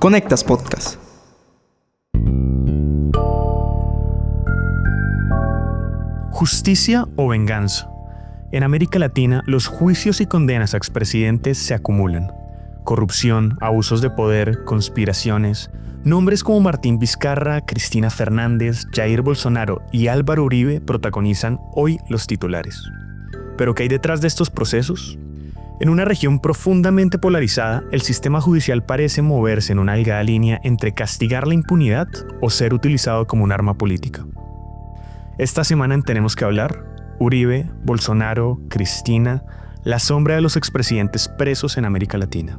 Conectas Podcast. Justicia o venganza. En América Latina, los juicios y condenas a expresidentes se acumulan. Corrupción, abusos de poder, conspiraciones. Nombres como Martín Vizcarra, Cristina Fernández, Jair Bolsonaro y Álvaro Uribe protagonizan hoy los titulares. ¿Pero qué hay detrás de estos procesos? En una región profundamente polarizada, el sistema judicial parece moverse en una delgada línea entre castigar la impunidad o ser utilizado como un arma política. Esta semana en Tenemos que hablar, Uribe, Bolsonaro, Cristina, la sombra de los expresidentes presos en América Latina.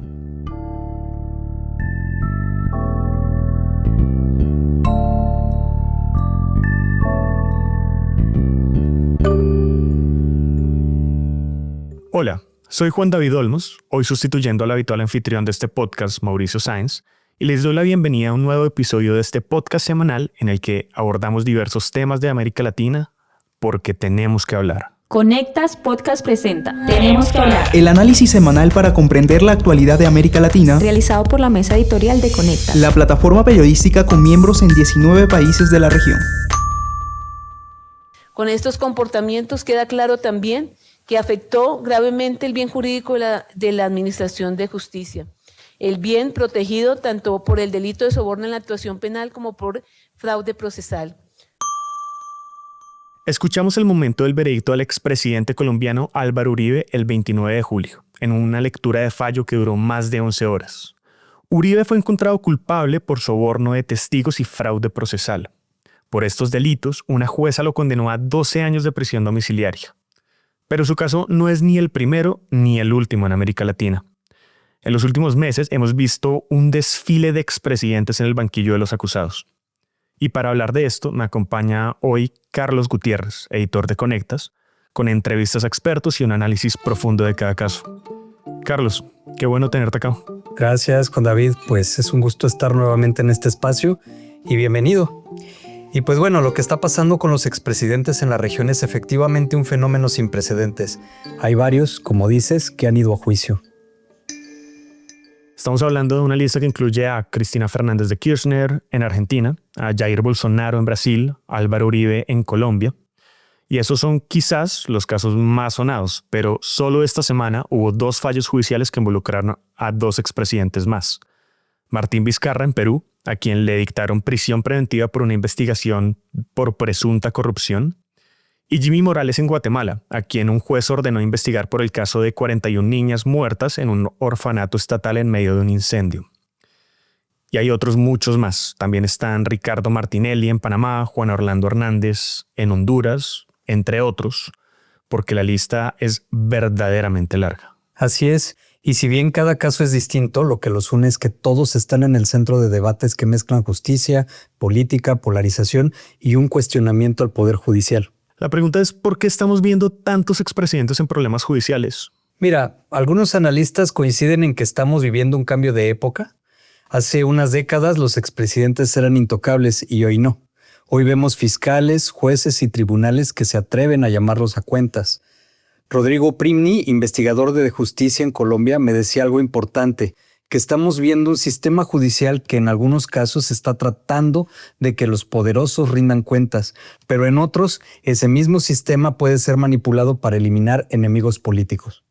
Hola, soy Juan David Olmos, hoy sustituyendo al habitual anfitrión de este podcast, Mauricio Sáenz, y les doy la bienvenida a un nuevo episodio de este podcast semanal en el que abordamos diversos temas de América Latina porque tenemos que hablar. Conectas Podcast presenta Tenemos que hablar. El análisis semanal para comprender la actualidad de América Latina, Realizado por la mesa editorial de Conectas, la plataforma periodística con miembros en 19 países de la región. Con estos comportamientos queda claro también que afectó gravemente el bien jurídico de la Administración de Justicia. El bien protegido tanto por el delito de soborno en la actuación penal como por fraude procesal. Escuchamos el momento del veredicto al expresidente colombiano Álvaro Uribe el 29 de julio, en una lectura de fallo que duró más de 11 horas. Uribe fue encontrado culpable por soborno de testigos y fraude procesal. Por estos delitos, una jueza lo condenó a 12 años de prisión domiciliaria. Pero su caso no es ni el primero ni el último en América Latina. En los últimos meses hemos visto un desfile de expresidentes en el banquillo de los acusados. Y para hablar de esto me acompaña hoy Carlos Gutiérrez, editor de Conectas, con entrevistas a expertos y un análisis profundo de cada caso. Carlos, qué bueno tenerte acá. Gracias, Juan David. Pues es un gusto estar nuevamente en este espacio y bienvenido. Y pues bueno, lo que está pasando con los expresidentes en la región es efectivamente un fenómeno sin precedentes. Hay varios, como dices, que han ido a juicio. Estamos hablando de una lista que incluye a Cristina Fernández de Kirchner en Argentina, a Jair Bolsonaro en Brasil, a Álvaro Uribe en Colombia. Y esos son quizás los casos más sonados, pero solo esta semana hubo 2 fallos judiciales que involucraron a 2 expresidentes más. Martín Vizcarra en Perú, a quien le dictaron prisión preventiva por una investigación por presunta corrupción, y Jimmy Morales en Guatemala, a quien un juez ordenó investigar por el caso de 41 niñas muertas en un orfanato estatal en medio de un incendio. Y hay otros muchos más. También están Ricardo Martinelli en Panamá, Juan Orlando Hernández en Honduras, entre otros, porque la lista es verdaderamente larga. Así es. Y si bien cada caso es distinto, lo que los une es que todos están en el centro de debates que mezclan justicia, política, polarización y un cuestionamiento al poder judicial. La pregunta es, ¿por qué estamos viendo tantos expresidentes en problemas judiciales? Mira, algunos analistas coinciden en que estamos viviendo un cambio de época. Hace unas décadas los expresidentes eran intocables y hoy no. Hoy vemos fiscales, jueces y tribunales que se atreven a llamarlos a cuentas. Rodrigo Primni, investigador de justicia en Colombia, me decía algo importante, que estamos viendo un sistema judicial que en algunos casos está tratando de que los poderosos rindan cuentas, pero en otros ese mismo sistema puede ser manipulado para eliminar enemigos políticos.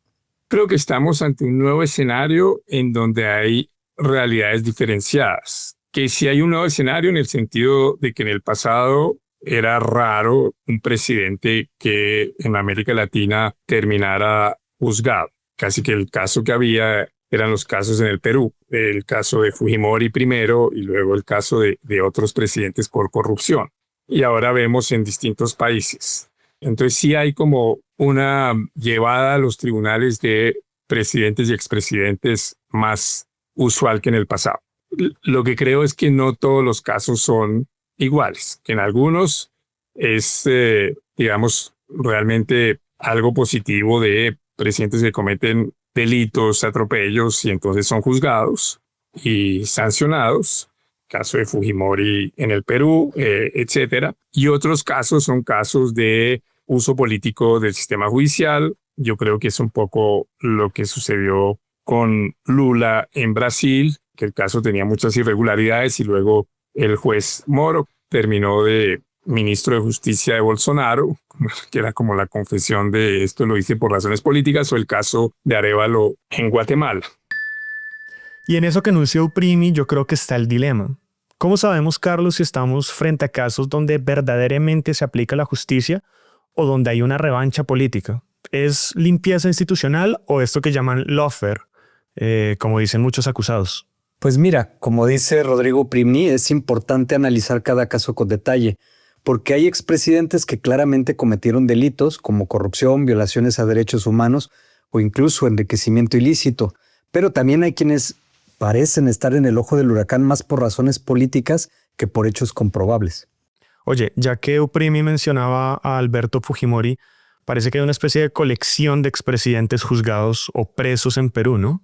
Creo que estamos ante un nuevo escenario en donde hay realidades diferenciadas. Que sí hay un nuevo escenario en el sentido de que en el pasado era raro un presidente que en América Latina terminara juzgado. Casi que el caso que había eran los casos en el Perú, el caso de Fujimori primero y luego el caso de otros presidentes por corrupción. Y ahora vemos en distintos países. Entonces sí hay como una llevada a los tribunales de presidentes y expresidentes más usual que en el pasado. Lo que creo es que no todos los casos son iguales, que en algunos es, digamos, realmente algo positivo de presidentes que cometen delitos, atropellos y entonces son juzgados y sancionados. Caso de Fujimori en el Perú, etcétera. Y otros casos son casos de uso político del sistema judicial. Yo creo que es un poco lo que sucedió con Lula en Brasil que el caso tenía muchas irregularidades y luego el juez Moro terminó de ministro de Justicia de Bolsonaro, que era como la confesión de esto lo hice por razones políticas, o el caso de Arévalo en Guatemala. Y en eso que anunció Uprimi, yo creo que está el dilema. ¿Cómo sabemos, Carlos, si estamos frente a casos donde verdaderamente se aplica la justicia o donde hay una revancha política? ¿Es limpieza institucional o esto que llaman lawfare, como dicen muchos acusados? Pues mira, como dice Rodrigo Primni, es importante analizar cada caso con detalle, porque hay expresidentes que claramente cometieron delitos como corrupción, violaciones a derechos humanos o incluso enriquecimiento ilícito, pero también hay quienes parecen estar en el ojo del huracán más por razones políticas que por hechos comprobables. Oye, ya que Uprimi mencionaba a Alberto Fujimori, parece que hay una especie de colección de expresidentes juzgados o presos en Perú, ¿no?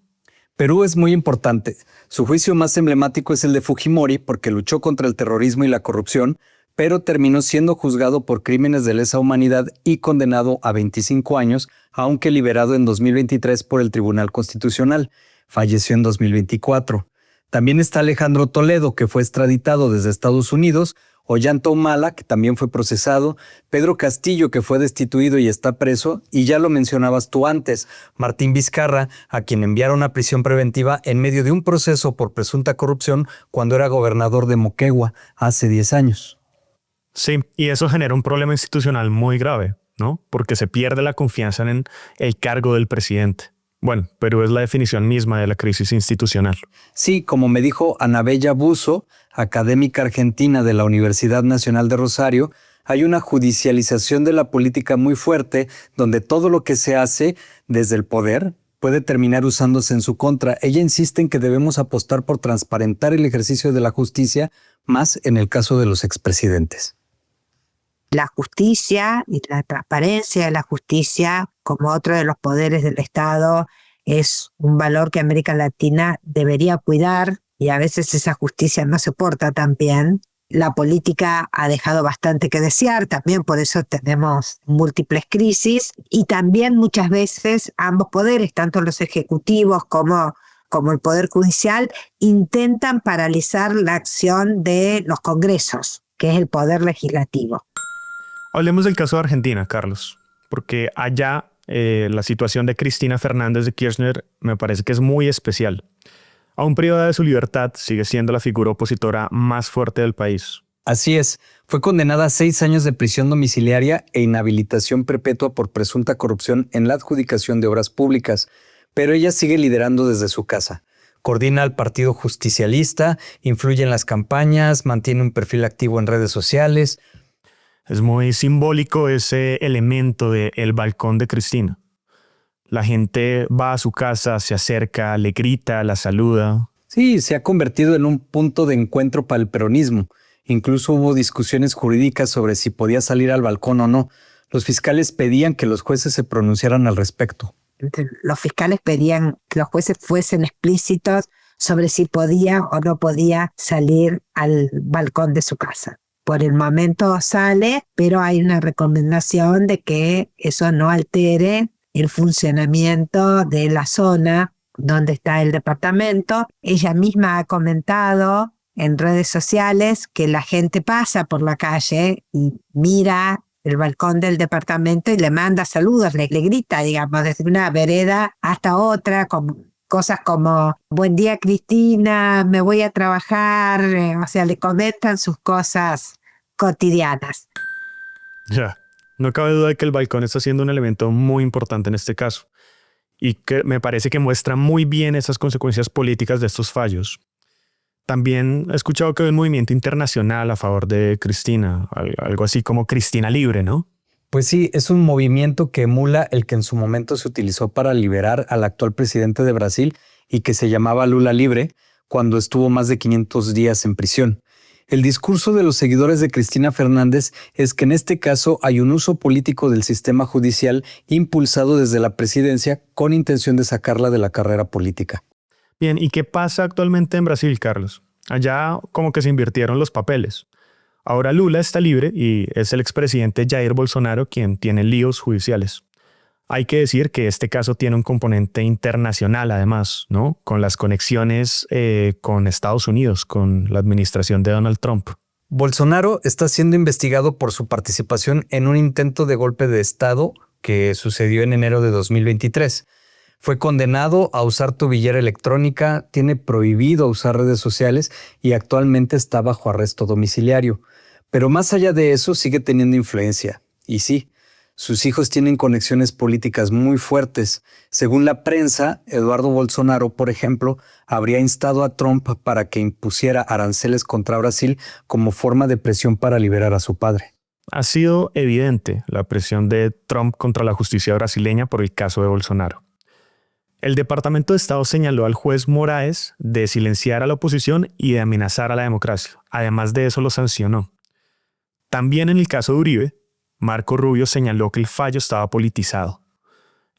Perú es muy importante. Su juicio más emblemático es el de Fujimori porque luchó contra el terrorismo y la corrupción, pero terminó siendo juzgado por crímenes de lesa humanidad y condenado a 25 años, aunque liberado en 2023 por el Tribunal Constitucional. Falleció en 2024. También está Alejandro Toledo, que fue extraditado desde Estados Unidos, Ollanta Humala, que también fue procesado, Pedro Castillo, que fue destituido y está preso, y ya lo mencionabas tú antes, Martín Vizcarra, a quien enviaron a prisión preventiva en medio de un proceso por presunta corrupción cuando era gobernador de Moquegua hace 10 años. Sí, y eso genera un problema institucional muy grave, ¿no? Porque se pierde la confianza en el cargo del presidente. Bueno, Perú es la definición misma de la crisis institucional. Sí, como me dijo Anabella Buzo, académica argentina de la Universidad Nacional de Rosario, hay una judicialización de la política muy fuerte donde todo lo que se hace desde el poder puede terminar usándose en su contra. Ella insiste en que debemos apostar por transparentar el ejercicio de la justicia, más en el caso de los expresidentes. La justicia y la transparencia de la justicia, como otro de los poderes del Estado, es un valor que América Latina debería cuidar y a veces esa justicia no se porta tan bien. La política ha dejado bastante que desear, también por eso tenemos múltiples crisis y también muchas veces ambos poderes, tanto los ejecutivos como el Poder Judicial, intentan paralizar la acción de los congresos, que es el poder legislativo. Hablemos del caso de Argentina, Carlos, porque allá la situación de Cristina Fernández de Kirchner me parece que es muy especial. Aún privada de su libertad, sigue siendo la figura opositora más fuerte del país. Así es, fue condenada a 6 años de prisión domiciliaria e inhabilitación perpetua por presunta corrupción en la adjudicación de obras públicas, pero ella sigue liderando desde su casa. Coordina al Partido Justicialista, influye en las campañas, mantiene un perfil activo en redes sociales. Es muy simbólico ese elemento del balcón de Cristina. La gente va a su casa, se acerca, le grita, la saluda. Sí, se ha convertido en un punto de encuentro para el peronismo. Incluso hubo discusiones jurídicas sobre si podía salir al balcón o no. Los fiscales pedían que los jueces se pronunciaran al respecto. Los fiscales pedían que los jueces fuesen explícitos sobre si podía o no podía salir al balcón de su casa. Por el momento sale, pero hay una recomendación de que eso no altere el funcionamiento de la zona donde está el departamento. Ella misma ha comentado en redes sociales que la gente pasa por la calle y mira el balcón del departamento y le manda saludos, le grita, digamos, desde una vereda hasta otra, con cosas como buen día Cristina, me voy a trabajar, o sea, le comentan sus cosas cotidianas. Ya, no cabe duda de que el balcón está siendo un elemento muy importante en este caso y que me parece que muestra muy bien esas consecuencias políticas de estos fallos. También he escuchado que hay un movimiento internacional a favor de Cristina, algo así como Cristina Libre, ¿no? Pues sí, es un movimiento que emula el que en su momento se utilizó para liberar al actual presidente de Brasil y que se llamaba Lula Libre cuando estuvo más de 500 días en prisión. El discurso de los seguidores de Cristina Fernández es que en este caso hay un uso político del sistema judicial impulsado desde la presidencia con intención de sacarla de la carrera política. Bien, ¿y qué pasa actualmente en Brasil, Carlos? Allá como que se invirtieron los papeles. Ahora Lula está libre y es el expresidente Jair Bolsonaro quien tiene líos judiciales. Hay que decir que este caso tiene un componente internacional además, ¿no? Con las conexiones con Estados Unidos, con la administración de Donald Trump. Bolsonaro está siendo investigado por su participación en un intento de golpe de Estado que sucedió en enero de 2023. Fue condenado a usar tobillera electrónica, tiene prohibido usar redes sociales y actualmente está bajo arresto domiciliario. Pero más allá de eso, sigue teniendo influencia. Y sí, sus hijos tienen conexiones políticas muy fuertes. Según la prensa, Eduardo Bolsonaro, por ejemplo, habría instado a Trump para que impusiera aranceles contra Brasil como forma de presión para liberar a su padre. Ha sido evidente la presión de Trump contra la justicia brasileña por el caso de Bolsonaro. El Departamento de Estado señaló al juez Moraes de silenciar a la oposición y de amenazar a la democracia. Además de eso, lo sancionó. También en el caso de Uribe, Marco Rubio señaló que el fallo estaba politizado.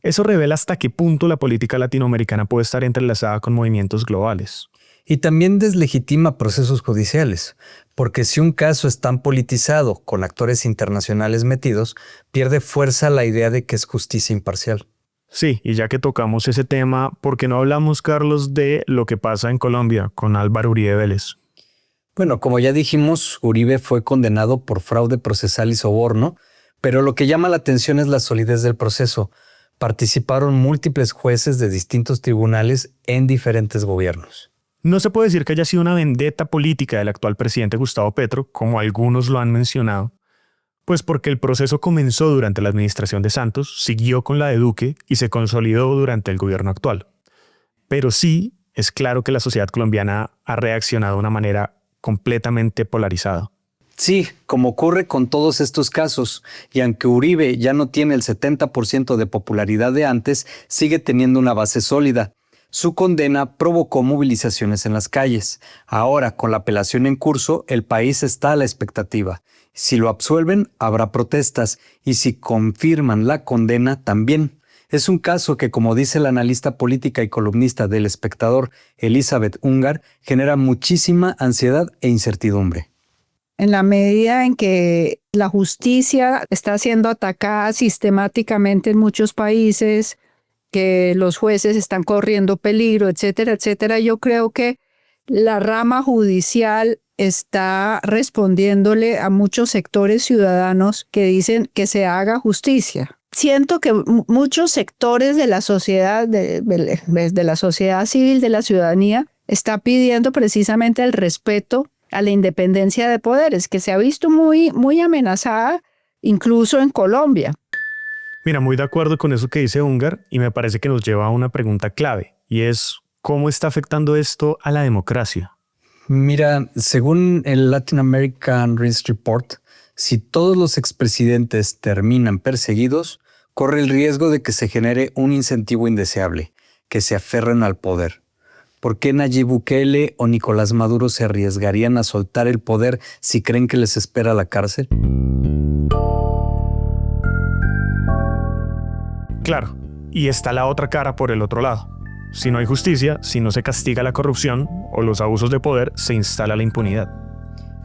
Eso revela hasta qué punto la política latinoamericana puede estar entrelazada con movimientos globales. Y también deslegitima procesos judiciales, porque si un caso es tan politizado con actores internacionales metidos, pierde fuerza la idea de que es justicia imparcial. Sí, y ya que tocamos ese tema, ¿por qué no hablamos, Carlos, de lo que pasa en Colombia con Álvaro Uribe Vélez? Bueno, como ya dijimos, Uribe fue condenado por fraude procesal y soborno, pero lo que llama la atención es la solidez del proceso. Participaron múltiples jueces de distintos tribunales en diferentes gobiernos. No se puede decir que haya sido una vendetta política del actual presidente Gustavo Petro, como algunos lo han mencionado, pues porque el proceso comenzó durante la administración de Santos, siguió con la de Duque y se consolidó durante el gobierno actual. Pero sí es claro que la sociedad colombiana ha reaccionado de una manera completamente polarizada. Sí, como ocurre con todos estos casos, y aunque Uribe ya no tiene el 70% de popularidad de antes, sigue teniendo una base sólida. Su condena provocó movilizaciones en las calles. Ahora, con la apelación en curso, el país está a la expectativa. Si lo absuelven, habrá protestas, y si confirman la condena, también. Es un caso que, como dice la analista política y columnista del Espectador, Elizabeth Ungar, genera muchísima ansiedad e incertidumbre. En la medida en que la justicia está siendo atacada sistemáticamente en muchos países, que los jueces están corriendo peligro, etcétera, etcétera, yo creo que la rama judicial está respondiéndole a muchos sectores ciudadanos que dicen que se haga justicia. Siento que muchos sectores de la sociedad, de la sociedad civil, de la ciudadanía, está pidiendo precisamente el respeto a la independencia de poderes, que se ha visto muy amenazada incluso en Colombia. Mira, muy de acuerdo con eso que dice Ungar, y me parece que nos lleva a una pregunta clave, y es ¿cómo está afectando esto a la democracia? Mira, según el Latin American Risk Report, si todos los expresidentes terminan perseguidos, corre el riesgo de que se genere un incentivo indeseable, que se aferren al poder. ¿Por qué Nayib Bukele o Nicolás Maduro se arriesgarían a soltar el poder si creen que les espera la cárcel? Claro, y está la otra cara por el otro lado. Si no hay justicia, si no se castiga la corrupción o los abusos de poder, se instala la impunidad.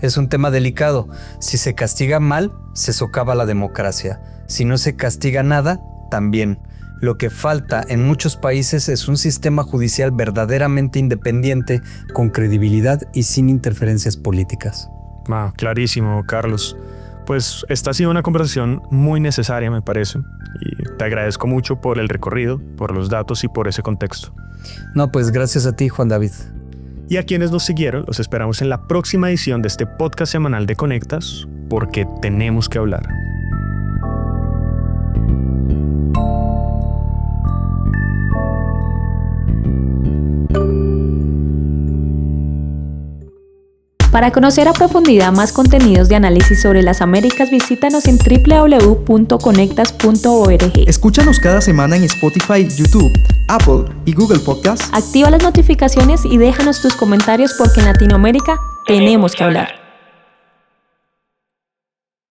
Es un tema delicado. Si se castiga mal, se socava la democracia. Si no se castiga nada, también. Lo que falta en muchos países es un sistema judicial verdaderamente independiente, con credibilidad y sin interferencias políticas. Clarísimo, Carlos. Pues esta ha sido una conversación muy necesaria, me parece, y te agradezco mucho por el recorrido, por los datos y por ese contexto. No, pues gracias a ti, Juan David. Y a quienes nos siguieron, los esperamos en la próxima edición de este podcast semanal de Conectas, porque tenemos que hablar. Para conocer a profundidad más contenidos de análisis sobre las Américas, visítanos en www.conectas.org. Escúchanos cada semana en Spotify, YouTube, Apple y Google Podcasts. Activa las notificaciones y déjanos tus comentarios porque en Latinoamérica tenemos que hablar.